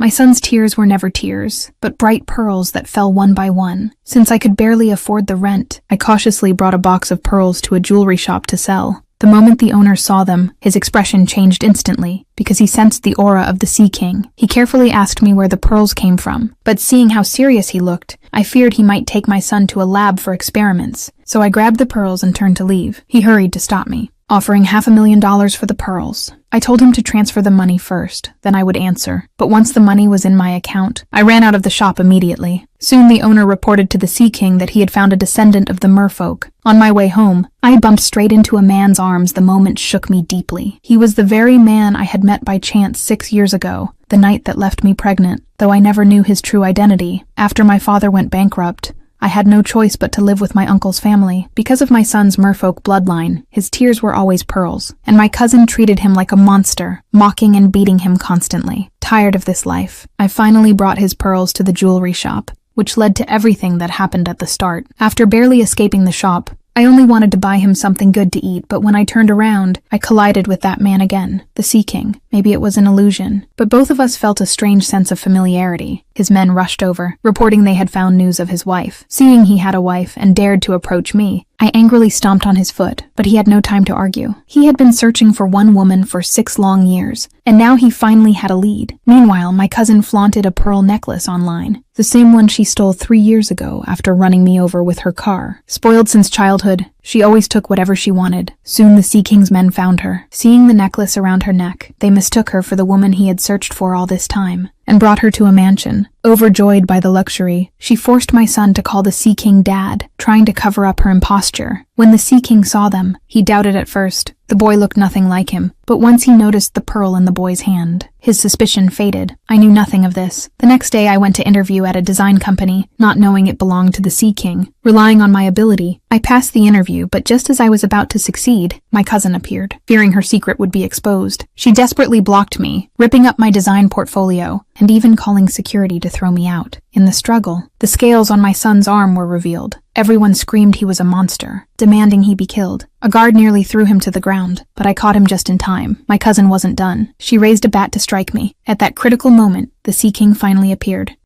My son's tears were never tears, but bright pearls that fell one by one. Since I could barely afford the rent, I cautiously brought a box of pearls to a jewelry shop to sell. The moment the owner saw them, his expression changed instantly, because he sensed the aura of the Sea King. He carefully asked me where the pearls came from, but seeing how serious he looked, I feared he might take my son to a lab for experiments. So I grabbed the pearls and turned to leave. He hurried to stop me, offering $500,000 for the pearls. I told him to transfer the money first, then I would answer. But once the money was in my account, I ran out of the shop immediately. Soon the owner reported to the Sea King that he had found a descendant of the merfolk. On my way home, I bumped straight into a man's arms. The moment shook me deeply. He was the very man I had met by chance 6 years ago, the night that left me pregnant, though I never knew his true identity. After my father went bankrupt, I had no choice but to live with my uncle's family. Because of my son's merfolk bloodline, his tears were always pearls, and my cousin treated him like a monster, mocking and beating him constantly. Tired of this life, I finally brought his pearls to the jewelry shop, which led to everything that happened at the start. After barely escaping the shop, I only wanted to buy him something good to eat, but when I turned around, I collided with that man again, the Sea King. Maybe it was an illusion, but both of us felt a strange sense of familiarity. His men rushed over, reporting they had found news of his wife. Seeing he had a wife and dared to approach me, I angrily stomped on his foot, but he had no time to argue. He had been searching for one woman for 6 long years, and now he finally had a lead. Meanwhile, my cousin flaunted a pearl necklace online, the same one she stole 3 years ago after running me over with her car. Spoiled since childhood, she always took whatever she wanted. Soon the Sea King's men found her. Seeing the necklace around her neck, they mistook her for the woman he had searched for all this time, and brought her to a mansion. Overjoyed by the luxury, she forced my son to call the Sea King Dad, trying to cover up her imposture. When the Sea King saw them, he doubted at first. The boy looked nothing like him, but once he noticed the pearl in the boy's hand, his suspicion faded. I knew nothing of this. The next day I went to interview at a design company, not knowing it belonged to the Sea King. Relying on my ability, I passed the interview, but just as I was about to succeed, my cousin appeared, fearing her secret would be exposed. She desperately blocked me, ripping up my design portfolio, and even calling security to throw me out. In the struggle, the scales on my son's arm were revealed. Everyone screamed he was a monster, demanding he be killed. A guard nearly threw him to the ground, but I caught him just in time. My cousin wasn't done. She raised a bat to strike me. At that critical moment, the Sea King finally appeared.